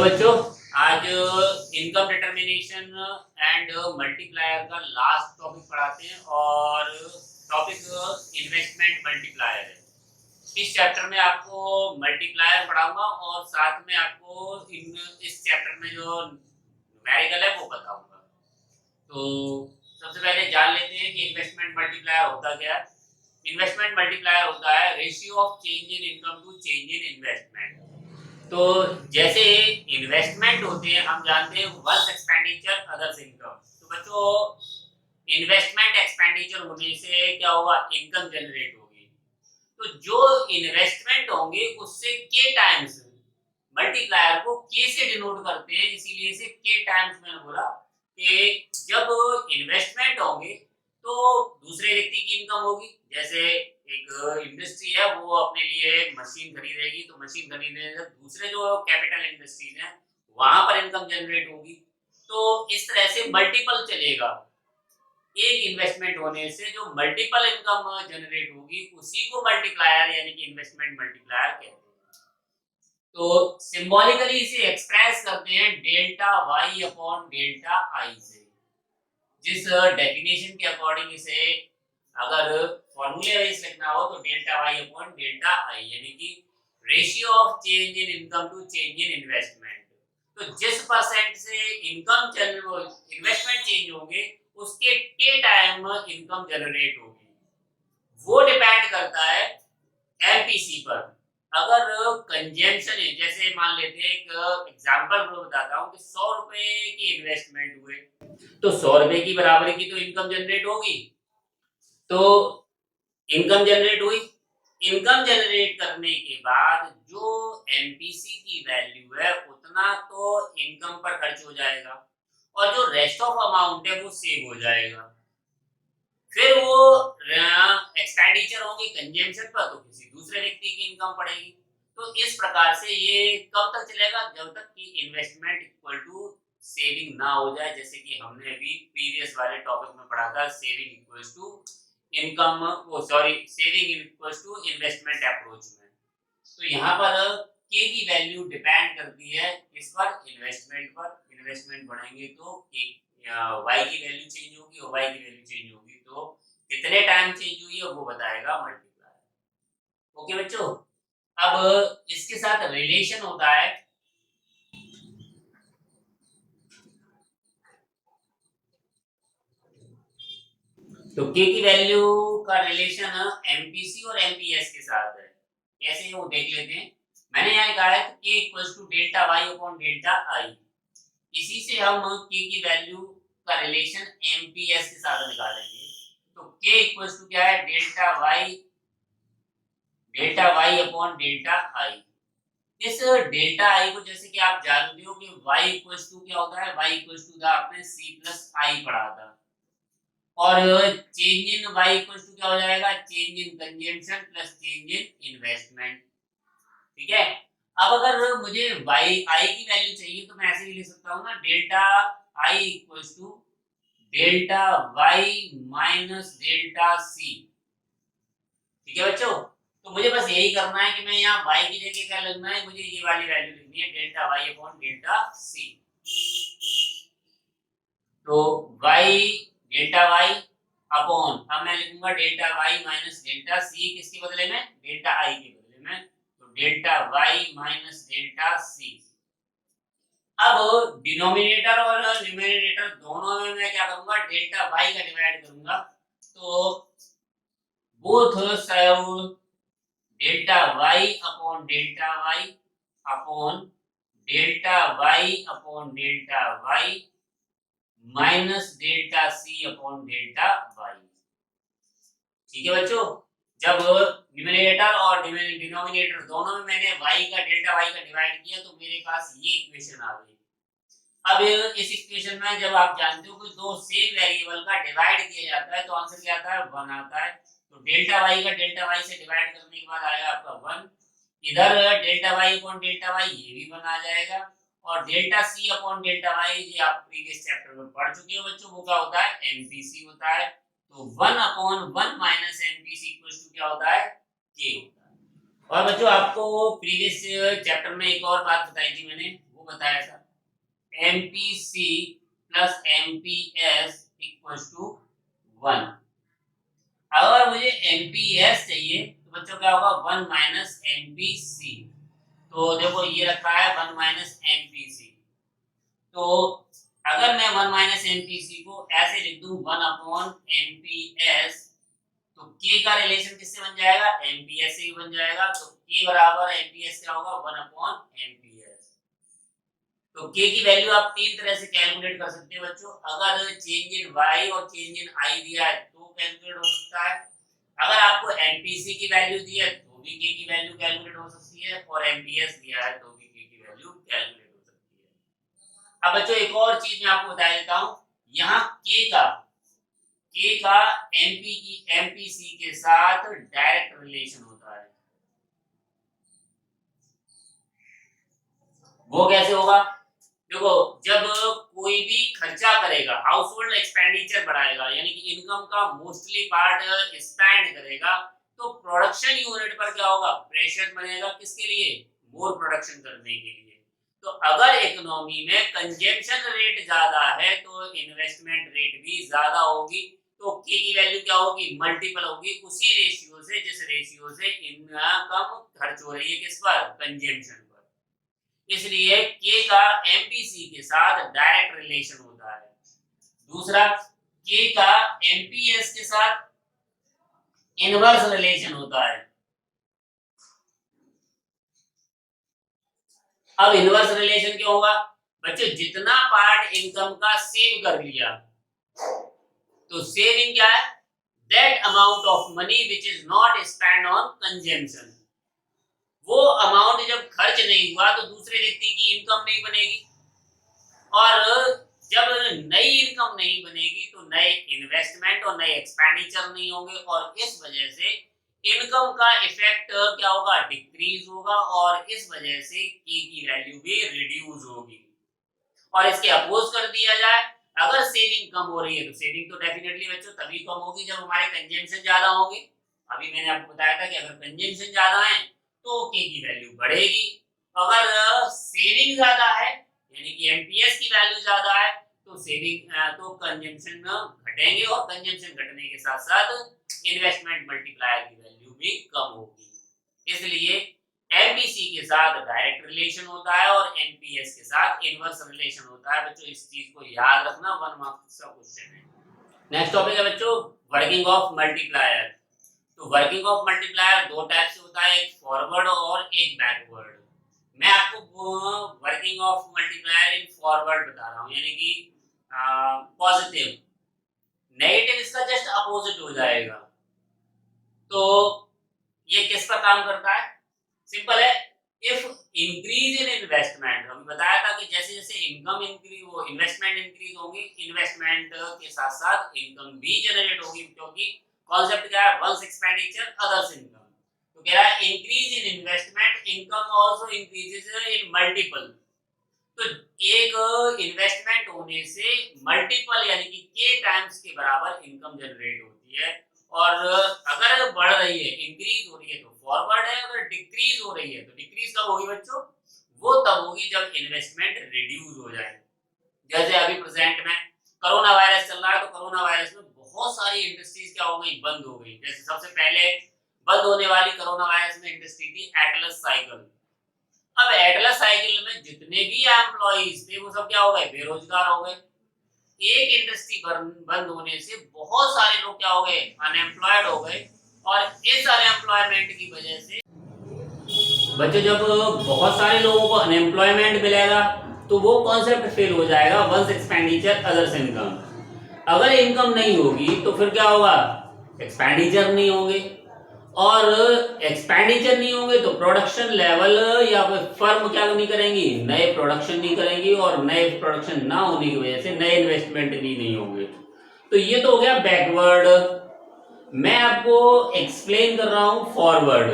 बच्चों, आज income determination and multiplier का लास्ट टॉपिक पढ़ाते हैं और टॉपिक इन्वेस्टमेंट मल्टीप्लायर है। इस चैप्टर में आपको मल्टीप्लायर पढ़ाऊंगा और साथ में आपको इस चैप्टर में जो न्यूमेरिकल है वो बताऊंगा। तो सबसे पहले जान लेते हैं कि इन्वेस्टमेंट मल्टीप्लायर होता क्या है। इन्वेस्टमेंट मल्टीप्लायर होता है ratio of change in income to change in investment. तो जैसे इन्वेस्टमेंट होते हैं, हम जानते हैं वेल्थ एक्सपेंडिचर अदर्स इनकम। तो बच्चों, इन्वेस्टमेंट एक्सपेंडिचर होने से क्या होगा, इनकम जनरेट होगी। तो जो इन्वेस्टमेंट होंगे उससे के टाइम्स, मल्टीप्लायर को के से डिनोट करते हैं, इसीलिए इसे के टाइम्स मैंने बोला कि जब इन्वेस्टमेंट होंगे तो दूसरे व्यक्ति की इनकम होगी। जैसे एक इंडस्ट्री है, वो अपने लिए मशीन खरीदेगी, तो मशीन खरीदने से दूसरे जो कैपिटल इंडस्ट्रीज हैं वहां पर इनकम जनरेट होगी। तो इस तरह से मल्टीपल चलेगा। एक इन्वेस्टमेंट होने से जो मल्टीपल इनकम जनरेट होगी उसी को मल्टीप्लायर यानी कि इन्वेस्टमेंट मल्टीप्लायर कहते हैं। तो सिंबॉलिकली इसे एक्सप्रेस करते हैं delta Y upon delta I से। जिस डेफिनेशन के अकॉर्डिंग इसे अगर फॉर्मूले वाइज लिखना हो तो delta Y upon delta I, यानी कि ratio of change in income to change in investment. तो जिस परसेंट से इनकम इन्वेस्टमेंट चेंज होंगे उसके के टाइम इनकम जनरेट होगी, वो डिपेंड करता है एमपीसी पर। अगर कंजम्पशन है, जैसे मान लेते हैं एक एग्जांपल मैं बताता हूँ कि 100 रुपए की इन्वेस्टमेंट हुए तो 100 रुपए की बराबरी की तो इनकम जनरेट होगी। तो इनकम जनरेट हुई, इनकम जनरेट करने के बाद जो एमपीसी की वैल्यू है उतना तो इनकम पर खर्च हो जाएगा और जो रेस्ट ऑफ अमाउंट है वो सेव हो जाएगा। फिर वो एक्सपेंडिचर होंगे कंजम्पशन पर, तो किसी दूसरे व्यक्ति की इनकम पड़ेगी। तो इस प्रकार से ये कब तक चलेगा, जब तक कि इन्वेस्टमेंट इक्वल टू सेविंग ना हो जाए। जैसे कि हमने अभी प्रीवियस वाले टॉपिक में पढ़ा था, सेविंग इक्वल्स टू इनकम, वो sorry, saving equals to investment approach में। तो यहाँ पर के की वैल्यू डिपेंड करती है इस पर, इन्वेस्टमेंट पर। इन्वेस्टमेंट बढ़ेंगे तो वाई की वैल्यू चेंज होगी और वाई की वैल्यू चेंज होगी तो कितने टाइम चेंज हुई है वो बताएगा मल्टीप्लायर। ओके बच्चों, अब इसके साथ रिलेशन होता है। तो के की वैल्यू का रिलेशन एमपीसी और एमपीएस के साथ है। कैसे वो देख लेते हैं। मैंने यहाँ लिखा है K equals to delta Y upon delta I. इसी से हम के की वैल्यू का रिलेशन एमपीएस के साथ निकालेंगे। तो के इक्वल्स टू क्या है, delta Y upon delta I. इस डेल्टा आई को जैसे कि आप जानते हो कि y इक्वल्स टू क्या होता है, y इक्वल्स टू था आपने c प्लस आई पढ़ा था। और change in y equals to क्या हो जाएगा, change in consumption plus change in investment. ठीक है। अब अगर मुझे y आई की वैल्यू चाहिए तो मैं ऐसे भी लिख सकता हूँ ना, delta I equals to delta Y minus delta C. ठीक है बच्चों, तो मुझे बस यही करना है कि मैं यहाँ y की जगह क्या लिखना है, मुझे ये वाली वैल्यू लिखनी है, delta y upon delta C. तो y, डेल्टा y अपॉन, अब मैं लिखूंगा delta y minus delta C, किसके बदले में, डेल्टा i के बदले में। तो delta y minus delta C. अब डिनोमिनेटर और न्यूमरेटर दोनों में मैं क्या करूंगा, डेल्टा y का डिवाइड करूंगा। तो both side delta y upon delta y upon delta y upon delta y minus delta c upon delta y। ठीक है बच्चों, जब न्यूमरेटर और डिनोमिनेटर दोनों में मैंने y का डेल्टा y का डिवाइड किया तो मेरे पास ये इक्वेशन आ गई। अब इस इक्वेशन में जब आप जानते हो कि दो सेम वेरिएबल का डिवाइड किया जाता है तो आंसर क्या आता है, 1 आता है। तो डेल्टा y का डेल्टा y से डिवाइड करने के बाद आएगा आपका 1। इधर delta y upon delta y ये भी 1 आ जाएगा। और delta c upon delta y ये आप प्रीवियस चैप्टर में पढ़ चुके हो बच्चों, वो क्या होता है, एमपीसी होता है। तो 1 upon 1 minus MPC equals to क्या होता है, k होता है। और बच्चों आपको प्रीवियस चैप्टर में एक और बात बताई थी मैंने, वो आपको बताया था, MPC plus MPS equals to 1। अगर मुझे MPS चाहिए तो बच्चों क्या होगा, 1 माइनस MPC। तो देखो ये रखा है 1 माइनस MPC। तो अगर मैं 1 माइनस MPC को ऐसे लिख दूं 1 अपॉन MPS, तो K का रिलेशन किससे बन जाएगा, MPS से ही बन जाएगा। तो K बराबर MPS क्या होगा, 1 अपॉन MPS। तो K की वैल्यू आप तीन तरह से कैलकुलेट कर सकते हो बच्चों। अगर चेंज इन Y और चेंज इन I दिया है तो कैलकुलेट हो सकता है। अगर आपको MPC की वैल्यू दी है तो भी K की वैल्यू कैलकुलेट हो सकती है, और MPS दिया है तो भी K की वैल्यू कैलकुलेट हो सकती है। अब बच्चों एक और चीज मैं आपको बता देता हूं, यहाँ K का MPC के साथ डायरेक्ट रिलेशन होता है। वो कैसे होगा, देखो जब कोई भी खर्चा करेगा, हाउस होल्ड एक्सपेंडिचर बढ़ाएगा, यानी कि इनकम का मोस्टली पार्ट स्पेंड करेगा, तो प्रोडक्शन यूनिट पर क्या होगा, प्रेशर बनेगा, किसके लिए, मोर प्रोडक्शन करने के लिए। तो अगर इकोनॉमी में कंजम्पशन रेट ज्यादा है तो इन्वेस्टमेंट रेट भी ज्यादा होगी। तो के की वैल्यू क्या होगी, मल्टीपल होगी उसी रेशियो से जिस रेशियो से इनकम खर्च हो रही है, किस पर, कंजम्पशन पर। इसलिए के का एमपीसी के साथ डायरेक्ट रिलेशन होता है। दूसरा, के का एमपीएस के साथ इनवर्स रिलेशन होता है। अब इनवर्स रिलेशन क्या होगा बच्चों, जितना पार्ट इनकम का सेव कर लिया, तो सेविंग क्या है, that amount of money which is not spend on consumption. वो अमाउंट जब खर्च नहीं हुआ तो दूसरे व्यक्ति की इनकम नहीं बनेगी, और जब नई इनकम नहीं बनेगी तो नए इन्वेस्टमेंट और नए एक्सपेंडिचर नहीं होंगे, और इस वजह से इनकम का इफेक्ट क्या होगा, डिक्रीज होगा, और इस वजह से के की वैल्यू भी रिड्यूस होगी। और इसके अपोज कर दिया जाए, अगर सेविंग कम हो रही है तो सेविंग तो डेफिनेटली बच्चों तभी कम होगी जब हमारे कंजम्पशन ज्यादा होंगे। अभी मैंने आपको बताया था कि अगर कंजम्पशन ज्यादा है तो के की वैल्यू बढ़ेगी। अगर सेविंग ज्यादा है यानी कि एमपीएस की वैल्यू ज्यादा है तो सेविंग तो कंजम्पशन घटेंगे, और कंजम्पशन घटने के साथ साथ इन्वेस्टमेंट मल्टीप्लायर की वैल्यू भी कम होगी। इसलिए एमपीसी के साथ डायरेक्ट रिलेशन होता है और एमपीएस के साथ इनवर्स रिलेशन होता है। बच्चों इस चीज को याद रखना, 1 मार्क्स का क्वेश्चन है। नेक्स्ट टॉपिक है बच्चों वर्किंग ऑफ मल्टीप्लायर। तो वर्किंग ऑफ मल्टीप्लायर दो टाइप से होता है, एक फॉरवर्ड और एक बैकवर्ड। मैं आपको working of multiplier in forward बता रहा हूं, यानी कि पॉजिटिव। नेगेटिव इसका जस्ट अपोजिट हो जाएगा। तो ये किस पर काम करता है, सिंपल है, इफ इंक्रीज इन इन्वेस्टमेंट, अभी बताया था कि जैसे जैसे इनकम इंक्रीज हो, इन्वेस्टमेंट इंक्रीज होगी, इन्वेस्टमेंट के साथ साथ इनकम भी जनरेट होगी, क्योंकि कॉन्सेप्ट क्या है, वंस एक्सपेंडिचर अदर्स इनकम। तो कह रहा है increase in investment income also increases in multiple. तो एक इन्वेस्टमेंट होने से मल्टीपल यानी कि के टाइम्स के बराबर इनकम जनरेट होती है। और अगर बढ़ रही है, इंक्रीज हो रही है तो फॉरवर्ड है, अगर डिक्रीज हो रही है तो डिक्रीज कब होगी बच्चों, वो तब होगी जब इन्वेस्टमेंट रिड्यूस हो जाए। जैसे अभी प्रेजेंट में कोरोना वायरस चल रहा है, तो कोरोना वायरस में बहुत सारी इंडस्ट्रीज क्या हो गई, बंद हो गई। जैसे सबसे पहले बंद होने वाली कोरोना वायरस में इंडस्ट्री थी एटलस साइकिल। अब एटलस साइकिल में जितने भी एम्प्लॉइज थे वो सब क्या हो गए, बेरोजगार हो गए। एक इंडस्ट्री बंद होने से बहुत सारे लोग क्या हो गए, अनएम्प्लॉयड हो गए, और इस अनएम्प्लॉयमेंट की वजह से बच्चों जब बहुत सारे लोगों को अनएम्प्लॉयमेंट मिलेगा तो वो कॉन्सेप्ट फेल हो जाएगा, वंस एक्सपेंडिचर अदर्स इनकम। अगर इनकम नहीं होगी तो फिर क्या होगा, एक्सपेंडिचर नहीं होंगे, और एक्सपेंडिचर नहीं होंगे तो प्रोडक्शन लेवल या फिर फर्म क्या नहीं करेंगी, नए प्रोडक्शन नहीं करेंगी, और नए प्रोडक्शन ना होने की वजह से नए इन्वेस्टमेंट भी नहीं होंगे। तो ये तो हो गया बैकवर्ड। मैं आपको एक्सप्लेन कर रहा हूं फॉरवर्ड।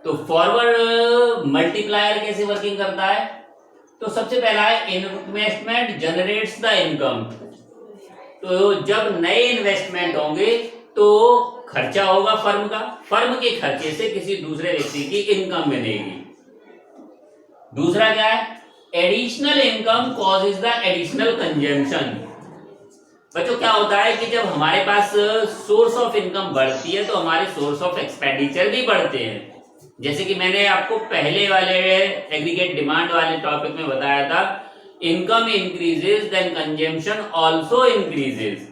तो फॉरवर्ड मल्टीप्लायर कैसे वर्किंग करता है, तो सबसे पहला है इन्वेस्टमेंट जनरेट्स द इनकम। तो जब नए इन्वेस्टमेंट होंगे तो खर्चा होगा फर्म का, फर्म के खर्चे से किसी दूसरे व्यक्ति की इनकम बनेगी। दूसरा क्या है, additional income causes the additional consumption. बच्चों क्या होता है कि जब हमारे पास सोर्स ऑफ इनकम बढ़ती है तो हमारे सोर्स ऑफ एक्सपेंडिचर भी बढ़ते हैं। जैसे कि मैंने आपको पहले वाले एग्रीगेट डिमांड वाले टॉपिक में बताया था, income increases then consumption also increases.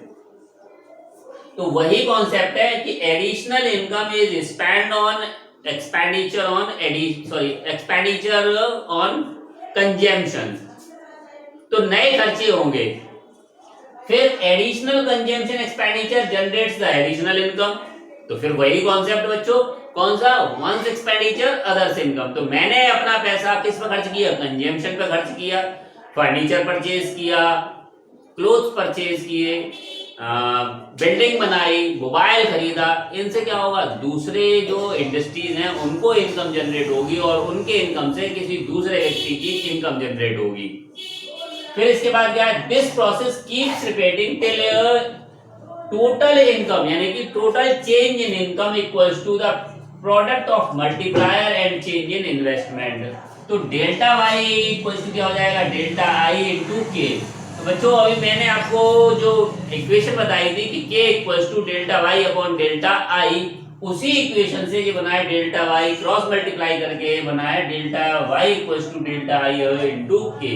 तो वही कॉन्सेप्ट है कि additional income is spend on expenditure on consumption. तो नए खर्चे होंगे, फिर additional consumption expenditure generates the additional income. तो फिर वही कॉन्सेप्ट बच्चों, कौन सा? Once expenditure others income. तो मैंने अपना पैसा किस पर खर्च किया? कंजम्पशन पे खर्च किया, फर्नीचर परचेज किया, क्लोथ्स परचेज किए, बिल्डिंग बनाई, मोबाइल खरीदा। इनसे क्या होगा? दूसरे जो इंडस्ट्रीज हैं उनको इनकम जनरेट होगी और उनके इनकम से किसी दूसरे व्यक्ति की इनकम जनरेट होगी। फिर इसके बाद क्या है? This process keeps repeating till total income यानी कि total change in income equals to the product of multiplier and change in investment. तो डेल्टा वाई इक्वल्स टू क्या हो जाएगा? डेल्टा आई इंटू के। तो बच्चों अभी मैंने आपको जो इक्वेशन बताई थी कि K equals to delta Y upon delta I, उसी इक्वेशन से ये बना है डेल्टा वाई क्रॉस मल्टीप्लाई करके बना है delta Y equals to delta I into K.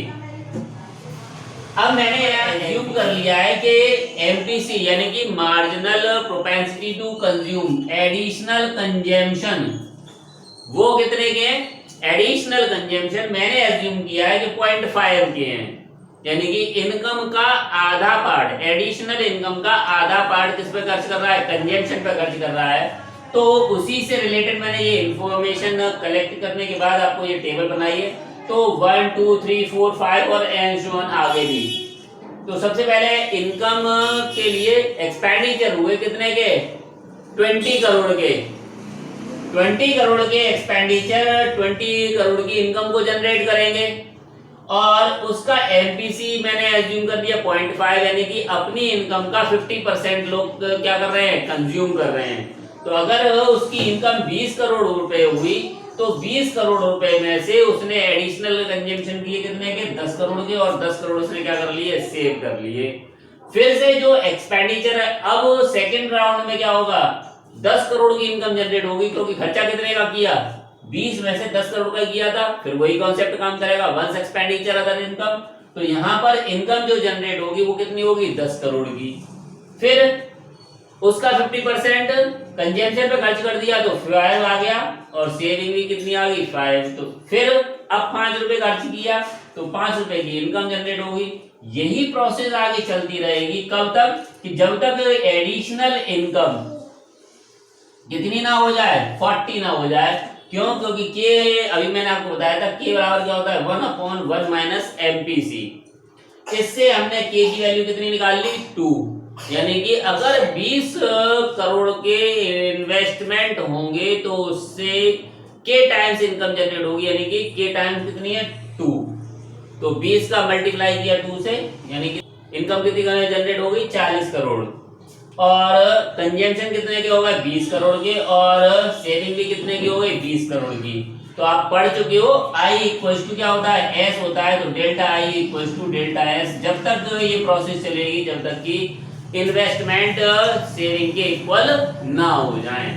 अब मैंने एज्यूम कर लिया है कि एमपीसी यानी कि marginal propensity to consume additional consumption वो कितने के हैं? एडिशनल कंजम्पशन मैंने एज्यूम किया है कि 0.5 के हैं, यानी कि इनकम का आधा पार्ट, एडिशनल इनकम का आधा पार्ट किस पे खर्च कर रहा है? कंजम्पशन पे खर्च कर रहा है। तो उसी से रिलेटेड मैंने ये इंफॉर्मेशन कलेक्ट करने के बाद आपको ये टेबल बनाई है। तो 1 2 3 4 5 और एंड सो ऑन आगे भी। तो सबसे पहले इनकम के लिए एक्सपेंडिचर हुए कितने के? 20 करोड़ के। 20 करोड़ के एक्सपेंडिचर 20 करोड़ की इनकम को जनरेट करेंगे और उसका एमपीसी मैंने एज्यूम कर दिया 0.5, यानी कि अपनी इनकम का 50% लोग क्या कर रहे हैं? कंज्यूम कर रहे हैं। तो अगर उसकी इनकम 20 करोड़ रुपए हुई तो 20 करोड़ रुपए में से उसने एडिशनल कंजम्पशन किए कितने के? 10 करोड़ के, और 10 करोड़ उसने क्या कर लिए? सेव कर लिए। फिर से जो एक्सपेंडिचर है, अब सेकंड राउंड में क्या होगा? 10 करोड़ की इनकम जनरेट होगी क्योंकि खर्चा कितने का किया? 20 में से 10 करोड़ का किया था। फिर वही कॉन्सेप्ट काम करेगा, वंस एक्सपेंडिचर अदर इनकम। तो यहां पर इनकम जो जनरेट होगी वो कितनी होगी? 10 करोड़ की। फिर उसका 50% कंजम्पशन पे खर्च कर दिया तो 5 आ गया, और सेविंग भी कितनी आ गई? 5। तो फिर अब 5 रुपए खर्च किया तो 5 रुपए की इनकम जनरेट होगी। यही प्रोसेस आगे चलती रहेगी, कब तक? कि जब तक एडिशनल इनकम कितनी ना हो जाए? 40 ना हो जाए। क्यों? क्योंकि के, अभी मैंने आपको बताया था के बराबर क्या होता है? 1/1 माइनस एमपीसी। इससे हमने के की वैल्यू कितनी निकाल ली? 2। यानी कि अगर 20 करोड़ के इन्वेस्टमेंट होंगे तो उससे के टाइम्स इनकम जनरेट होगी, यानी कि के टाइम्स कितनी है? 2। तो 20 का मल्टीप्लाई किया 2 से, यानी कि इनकम कितनी जनरेट हो गई? 40 करोड़। और कंजम्पशन कितने के हो गए? 20 करोड़ के, और सेविंग भी कितने की हो गई? 20 करोड़ की। तो आप पढ़ चुके हो I इक्वल्स टू क्या होता है? S होता है। तो delta I equals to delta S। जब तक ये प्रोसेस चलेगी जब तक कि इन्वेस्टमेंट सेविंग के इक्वल ना हो जाए।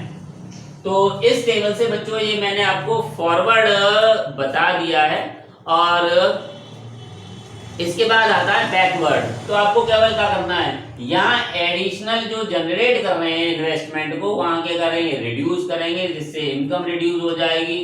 तो इस टेबल से बच्चों ये मैंने आपको फॉरवर्ड बता दिया है, और इसके बाद आता है बैकवर्ड। तो आपको केवल क्या करना है? यहाँ एडिशनल जो जनरेट कर रहे हैं इन्वेस्टमेंट को, वहां क्या करेंगे? रिड्यूस करेंगे, जिससे इनकम रिड्यूस हो जाएगी।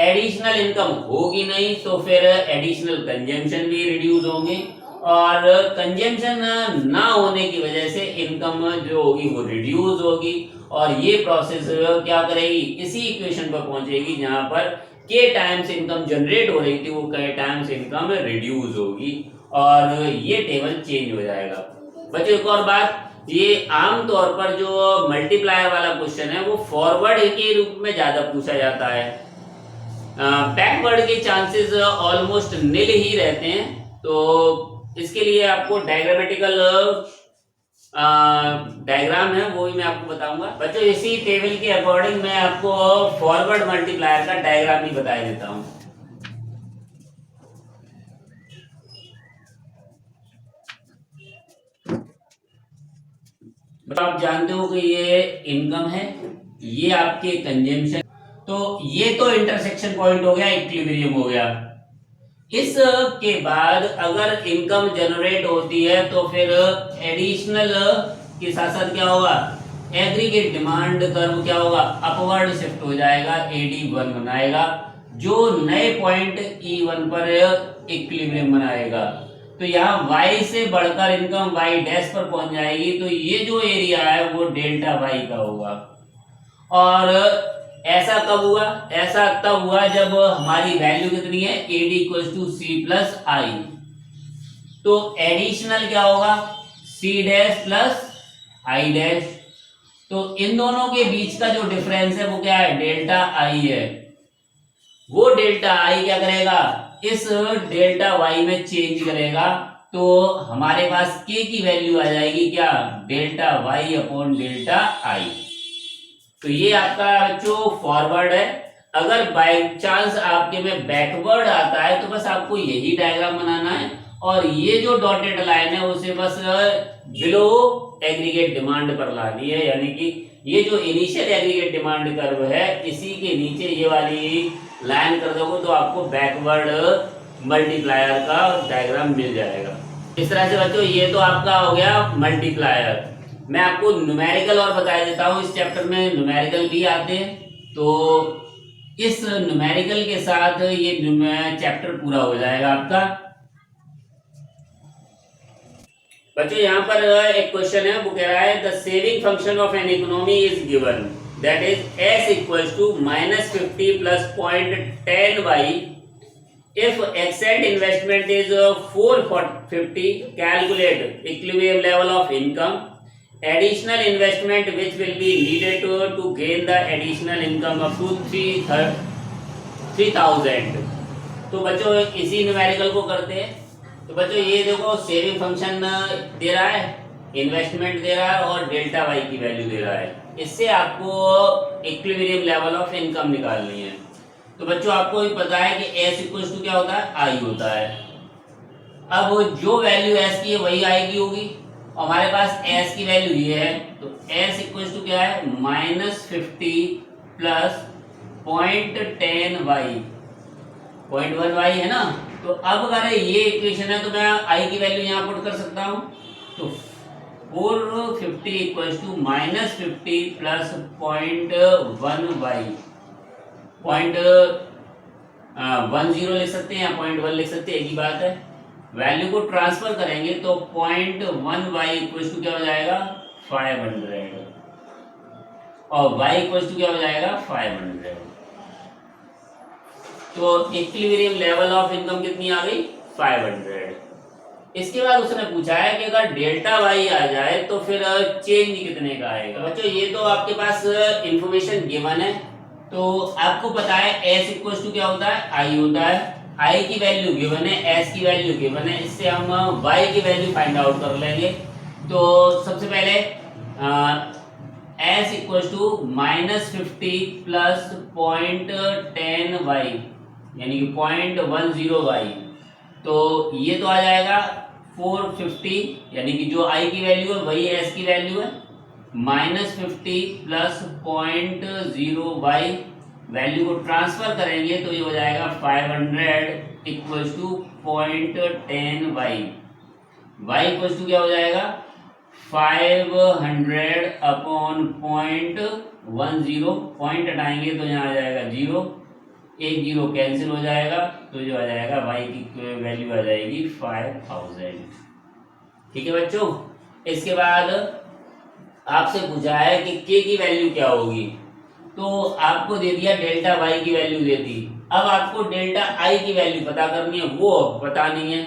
एडिशनल इनकम होगी नहीं तो फिर एडिशनल कंजम्पशन भी रिड्यूस होंगे, और कंजम्पशन ना होने की वजह से इनकम जो होगी वो रिड्यूस होगी, और ये प्रोसेस क्या करेगी? इसी इक्वेशन पर पहुंचेगी जहां पर के टाइम्स इनकम जनरेट हो रही थी वो के टाइम्स इनकम रिड्यूस होगी, और ये टेबल चेंज हो जाएगा। बच्चों एक और बात, ये आमतौर पर जो मल्टीप्लायर वाला क्वेश्चन है वो फॉरवर्ड के रूप में ज्यादा पूछा जाता है। बैकवर्ड के चांसेस ऑलमोस्ट निल ही रहते हैं। तो इसके लिए आपको डायग्रामेटिकल डायग्राम है वो भी मैं आपको बताऊंगा। बच्चों इसी टेबल के अकॉर्डिंग मैं आपको फॉरवर्ड मल्टीप्लायर का डायग्राम भी बता देता हूं। तो आप जानते हो कि ये इनकम है, ये आपके कंजम्पशन, तो ये तो इंटरसेक्शन पॉइंट हो गया, इक्विलिब्रियम हो गया। इसके बाद अगर इनकम जनरेट होती है तो फिर एडिशनल के साथ साथ क्या होगा, एग्रीगेट डिमांड कर्व क्या होगा, अपवर्ड शिफ्ट हो जाएगा, AD1 बनाएगा, जो नए पॉइंट E1 पर इक्विलिब्रियम बनाएगा। तो यहाँ y से बढ़कर इनकम y डैश पर पहुंच जाएगी, तो ये जो एरिया है वो डेल्टा y का होगा। और ऐसा कब हुआ, ऐसा तब हुआ जब हमारी वैल्यू कितनी है, AD = C + I। तो एडिशनल क्या होगा, C dash plus I dash. तो इन दोनों के बीच का जो डिफरेंस है वो क्या है, डेल्टा I है। वो डेल्टा I क्या करेगा, इस डेल्टा Y में चेंज करेगा, तो हमारे पास K की वैल्यू आ जाएगी क्या, delta Y upon delta I। तो ये आपका जो फॉरवर्ड है। अगर बाय चांस आपके में बैकवर्ड आता है तो बस आपको यही डायग्राम बनाना है, और ये जो डॉटेड लाइन है उसे बस बिलो एग्रीगेट डिमांड पर लानी है, यानी कि ये जो इनिशियल एग्रीगेट डिमांड कर्व है इसी के नीचे ये वाली लाइन कर दोगे तो आपको बैकवर्ड मल्टीप्लायर का डायग्राम मिल जाएगा। इस तरह से बच्चों ये तो आपका हो गया मल्टीप्लायर। मैं आपको न्यूमेरिकल और बता देता हूँ, इस चैप्टर में न्यूमेरिकल भी आते हैं, तो इस न्यूमेरिकल के साथ ये चैप्टर पूरा हो जाएगा आपका। बच्चों यहाँ पर एक क्वेश्चन है, वो कह रहा है the saving function of an economy is given, that is S = -50 + 0.10y if excess investment is 450, calculate equilibrium level of income, additional investment which will be needed to gain the additional income up to 3000। तो बच्चों इसी numerical को करते हैं। तो बच्चों ये देखो सेविंग फंक्शन दे रहा है, इन्वेस्टमेंट दे रहा है और डेल्टा वाई की वैल्यू दे रहा है। इससे आपको इक्विलिब्रियम लेवल ऑफ इनकम निकालनी है। तो बच्चों आपको भी पता है कि S = क्या होता है, I होता है। अब जो वैल्यू S की है वही I की होगी, और हमारे पास S की वैल्यू ये है, तो S = क्या है, -50 + 0.10y, 0.1y है ना। तो अब अगर ये इक्वेशन है तो मैं I की वैल्यू यहाँ पुट कर सकता हूँ। तो 450 = -50 + 0.1y, 0.10 लिख सकते हैं या 0.1 लिख सकते हैं, एक ही बात है। वैल्यू को ट्रांसफर करेंगे तो 0.1y = क्या हो जाएगा, 500, और y = क्या हो जाएगा, 500। तो इक्विलिब्रियम लेवल ऑफ इनकम कितनी आ गई, 500। इसके बाद उसने पूछा है कि अगर डेल्टा वाई आ जाए तो फिर चेंज कितने का आएगा। बच्चों ये तो आपके पास इंफॉर्मेशन गिवन है, तो आपको पता है S = क्या होता है, I होता है। I की वैल्यू गिवन है, S की वैल्यू गिवन है, इससे हम Y की वैल्यू फाइंड आउट कर लेंगे। तो सबसे पहले S = -50 + 0.10y, यानी कि 0.10y। तो ये तो आ जाएगा 450, यानी कि जो I की वैल्यू है वही S की वैल्यू है, -50 + 0.0y, वैल्यू को ट्रांसफर करेंगे तो ये हो जाएगा 500 = 0.10y। y = क्या हो जाएगा, 500/0.10, पॉइंट हटाएंगे तो यहाँ आ जाएगा 0, एक 0 कैंसिल हो जाएगा, तो जो आ जाएगा y की वैल्यू आ जाएगी 5000। ठीक है बच्चों। इसके बाद आपसे पूछा है कि k की वैल्यू क्या होगी, तो आपको दे दिया डेल्टा y की वैल्यू दे दी। अब आपको डेल्टा I की वैल्यू पता करनी है, वो पता नहीं है।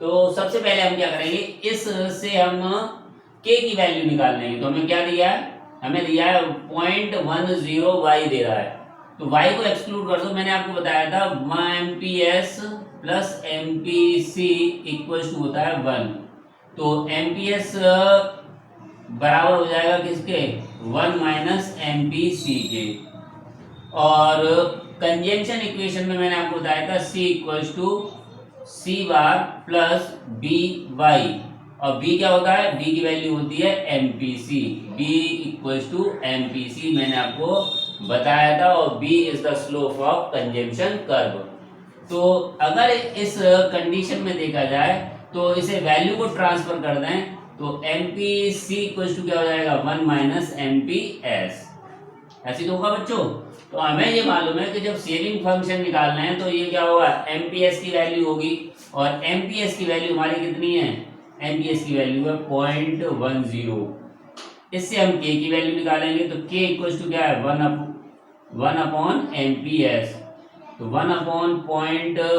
तो सबसे पहले हम क्या करेंगे, इस से हम k की वैल्यू निकाल लेंगे। तो हमें क्या दिया है, हमें दिया है 0.10y दे रहा है, तो y को एक्सक्लूड कर दो। मैंने आपको बताया था MPS + MPC = होता है 1, तो MPS बराबर हो जाएगा किसके, 1 - MPC के। और कंजम्पशन इक्वेशन में मैंने आपको बताया था C = C bar + BY, और बी क्या होता है, बी की वैल्यू होती है MPC, B equals to MPC मैंने आपको बताया था, और B is the slope of consumption curve. तो अगर इस कंडीशन में देखा जाए तो इसे वैल्यू को ट्रांसफर कर दें तो एमपीसी इक्वल्स टू क्या हो जाएगा, 1 माइनस एमपीएस, ऐसे तो होगा बच्चों। तो हमें ये मालूम है कि जब सेविंग फंक्शन निकालना है तो ये क्या होगा, एमपीएस की वैल्यू होगी, और एमपीएस की वैल्यू हमारी कितनी है, एमपीएस की वैल्यू है 0.10। इससे हम के की वैल्यू निकालेंगे तो के इक्वल्स टू क्या है, 1 अपॉन एमपीएस, तो 1 अपॉन 0.10,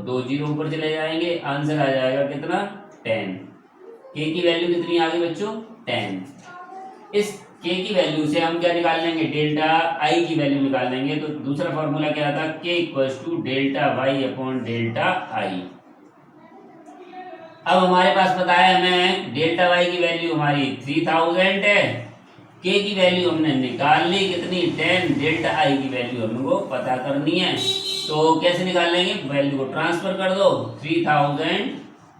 2 जीरो ऊपर चले जाएंगे, आंसर आ जाएगा कितना, 10। के की वैल्यू कितनी आ गई बच्चों, 10। इस के की वैल्यू से हम क्या निकाल लेंगे, डेल्टा आई की वैल्यू निकाल लेंगे। तो दूसरा फॉर्मूला क्या था, K equals to delta Y upon delta I. अब हमारे पास पता है हमें डेल्टा वाई की वैल्यू हमारी 3000 है, के की वैल्यू हमने निकाल ली कितनी, 10, डेल्टा आई की वैल्यू हमको पता करनी है। तो कैसे निकाल लेंगे, वैल्यू को ट्रांसफर कर दो, 3000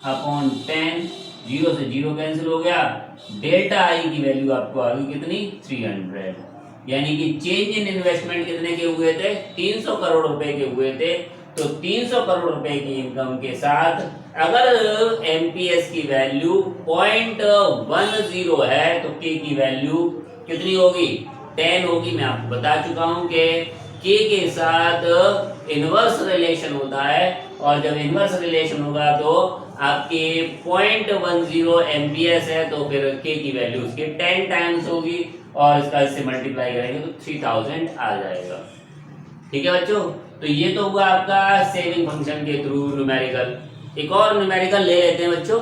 अपॉन 10, जीरो से जीरो कैंसिल हो गया, डेल्टा आई की वैल्यू आपको आ गई कितनी, 300। यानी कि चेंज इन इन्वेस्टमेंट कितने के हुए थे, 300 करोड़ रुपए के हुए थे। तो 300 करोड़ रुपए की इनकम के साथ अगर एमपीएस की वैल्यू 0.10 है तो के की वैल्यू कितनी होगी, 10 होगी। मैं आपको बता चुका हूं कि के साथ इनवर्स रिलेशन होता है, और जब इनवर्स रिलेशन होगा तो आपके 0.10 एमपीएस है तो फिर के की वैल्यू उसके 10 टाइम्स होगी, और इसका इससे मल्टीप्लाई करेंगे तो 3000 आ जाएगा। ठीक है बच्चों, तो ये तो हुआ आपका सेविंग फंक्शन के थ्रू न्यूमेरिकल। एक और न्यूमेरिकल ले लेते हैं बच्चों।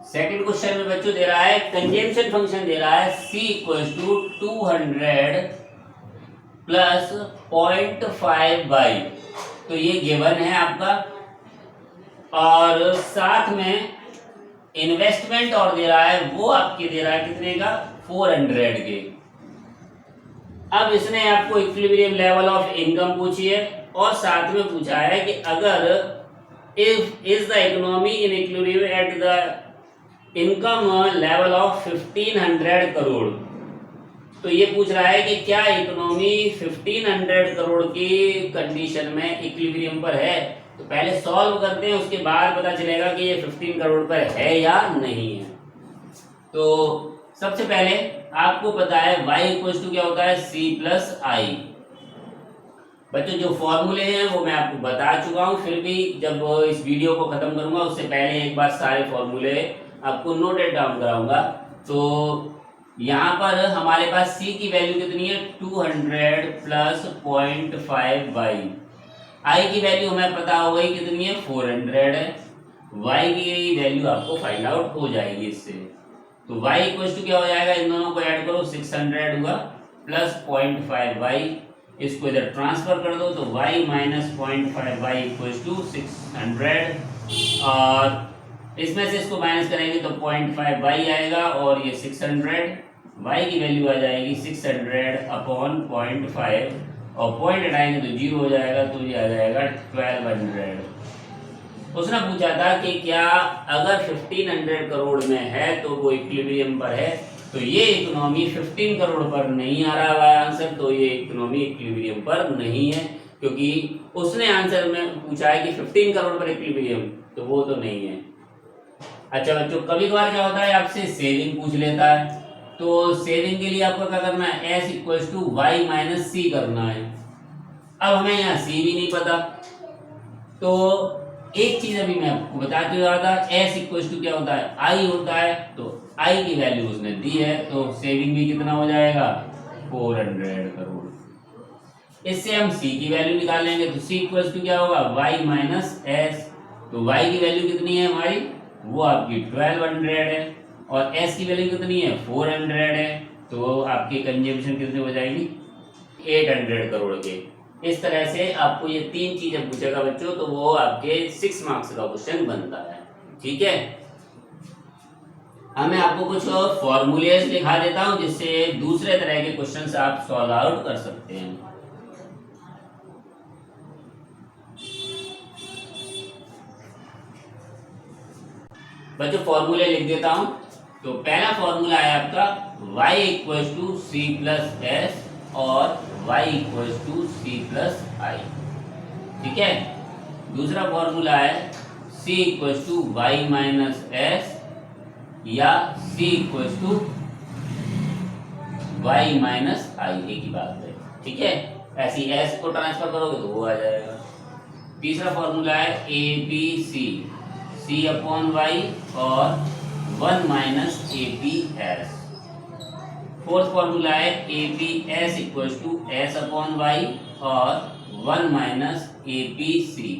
सेकंड क्वेश्चन में बच्चों दे रहा है कंजम्पशन फंक्शन दे रहा है c इक्वल्स टू 200 प्लस 0.5 तो ये गिवन है आपका, और साथ में इन्वेस्टमेंट और दे रहा है, वो आपके दे रहा है कितने का, 400 के। अब इसने आपको इक्विलिब्रियम लेवल ऑफ इनकम पूछी है, और साथ में पूछा है कि अगर is the economy in equilibrium at the income level of 1500 crore. तो ये पूछ रहा है कि क्या इकोनॉमी 1500 करोड़ की कंडीशन में इक्विलिब्रियम पर है। तो पहले सॉल्व करते हैं, उसके बाद पता चलेगा कि ये 15 करोड़ पर है या नहीं है। तो सबसे पहले आपको पता है y इक्वल्स टू क्या होता है, c प्लस आई। बच्चों जो फॉर्मूले हैं वो मैं आपको बता चुका हूँ, फिर भी जब इस वीडियो को खत्म करूंगा उससे पहले एक बार सारे फॉर्मूले आपको नोटेड डाउन कराऊंगा। तो यहाँ पर हमारे पास c की वैल्यू कितनी है, 200 प्लस 0.5y। i की वैल्यू हमें पता हो गई कितनी है, 400 है। y की वैल्यू आपको फाइंड आउट हो जाएगी इससे। तो y इक्वल्स टू क्या हो जाएगा, इन दोनों को ऐड करो, 600 हुआ प्लस 0.5y, इसको इधर ट्रांसफर कर दो तो y minus 0.5y equals to 600, और इसमें से इसको माइनस करेंगे तो 0.5y आएगा, और ये 600, y की वैल्यू आ जाएगी 600 अपॉन 0.5, और पॉइंट हटाएंगे तो 0 हो जाएगा, तो ये आ जाएगा 1200। उसने पूछा था कि क्या अगर 1500 करोड़ में है तो वो इक्विलिब्रियम पर है। तो ये इकोनॉमी 15 करोड़ पर नहीं आ रहा है आंसर, तो ये इकोनॉमी इक्विलिब्रियम पर नहीं है, क्योंकि उसने आंसर में पूछा है कि 15 करोड़ पर इक्विलिब्रियम, तो वो तो नहीं है। अच्छा बच्चों, कभी कभार क्या होता है आपसे सेविंग पूछ लेता है, तो सेविंग के लिए आपको क्या करना है, s equals to Y minus C करना है। अब हमें यहाँ c भी नहीं पता, तो एक चीज अभी मैं आपको बताते हुआ था, s इक्वल्स टू क्या होता है, i होता है। तो i की वैल्यू उसने दी है, तो सेविंग भी कितना हो जाएगा, 400 करोड़। इससे हम c की वैल्यू निकाल लेंगे, तो c इक्वल्स टू क्या होगा, y माइनस s। तो y की वैल्यू कितनी है हमारी, वो आपकी 1200 है, और s की वैल्यू कितनी है, 400 है। तो आपकी कंजम्पशन कितनी हो जाएगी, 800 करोड़ के। इस तरह से आपको ये तीन चीजें पूछेगा बच्चों, तो वो आपके 6 मार्क्स का क्वेश्चन बनता है। ठीक है, अब मैं आपको कुछ फॉर्मूलेज दिखा देता हूं जिससे दूसरे तरह के क्वेश्चंस आप सॉल्व आउट कर सकते हैं। बच्चों फॉर्मूले लिख देता हूं। तो पहला फॉर्मूला है आपका y equals to C plus S और y equals to C plus I. ठीक है। दूसरा फॉर्मूला है c equals to Y minus S या c equals to Y minus I, एक ही बात है। ठीक है। ऐसी s को ट्रांसफर करोगे तो वो आ जाएगा। तीसरा फॉर्मूला है A P C, C upon Y और 1 minus A P S. Fourth formula है A P S equals to S upon Y और 1 minus A P C.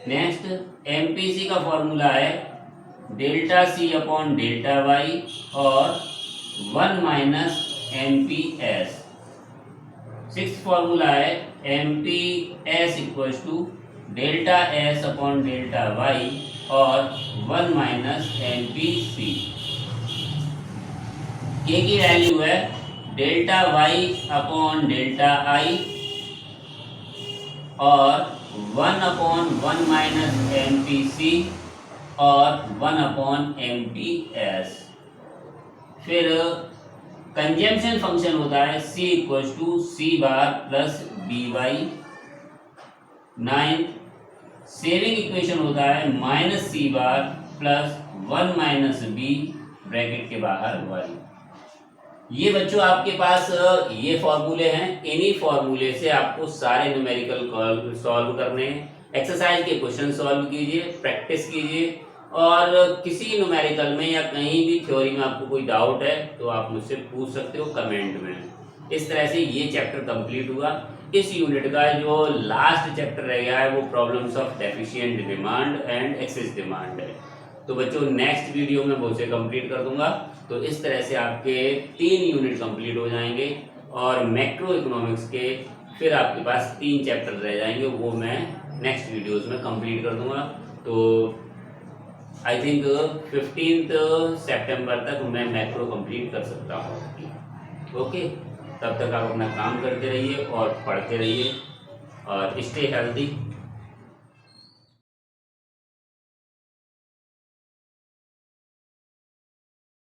Next MPC का फॉर्मूला है delta C upon delta Y और 1 minus M P S. Six formula है M P S equals to delta S upon delta Y और 1 minus M P सी। के की value है delta Y upon delta I और 1 upon 1 minus M P C और 1 upon M P S. फिर consumption function होता है c equals to C bar plus B Y. Ninth saving equation होता है minus C bar plus 1 minus B bracket के बाहर Y. ये बच्चों आपके पास ये फॉर्मूले हैं। इन्हीं फॉर्मूले से आपको सारे न्यूमेरिकल सॉल्व करने हैं। एक्सरसाइज के क्वेश्चन सॉल्व कीजिए, प्रैक्टिस कीजिए और किसी न्यूमेरिकल में या कहीं भी थ्योरी में आपको कोई डाउट है तो आप मुझसे पूछ सकते हो कमेंट में। इस तरह से ये चैप्टर कंप्लीट हुआ। इस यूनिट का जो लास्ट चैप्टर रह गया है वो problems of deficient demand and excess demand है। तो बच्चों नेक्स्ट वीडियो में वो उसे कंप्लीट कर दूंगा। तो इस तरह से आपके 3 यूनिट कंप्लीट हो जाएंगे और मैक्रो इकोनॉमिक्स के फिर आपके पास 3 चैप्टर रह जाएंगे, वो मैं नेक्स्ट वीडियोस में कंप्लीट कर दूंगा। तो आई थिंक 15 सितंबर तक मैं मैक्रो कंप्लीट कर सकता हूँ। ओके, तब तक आप अपना काम करते रहिए और पढ़ते रहिए और स्टे हेल्दी।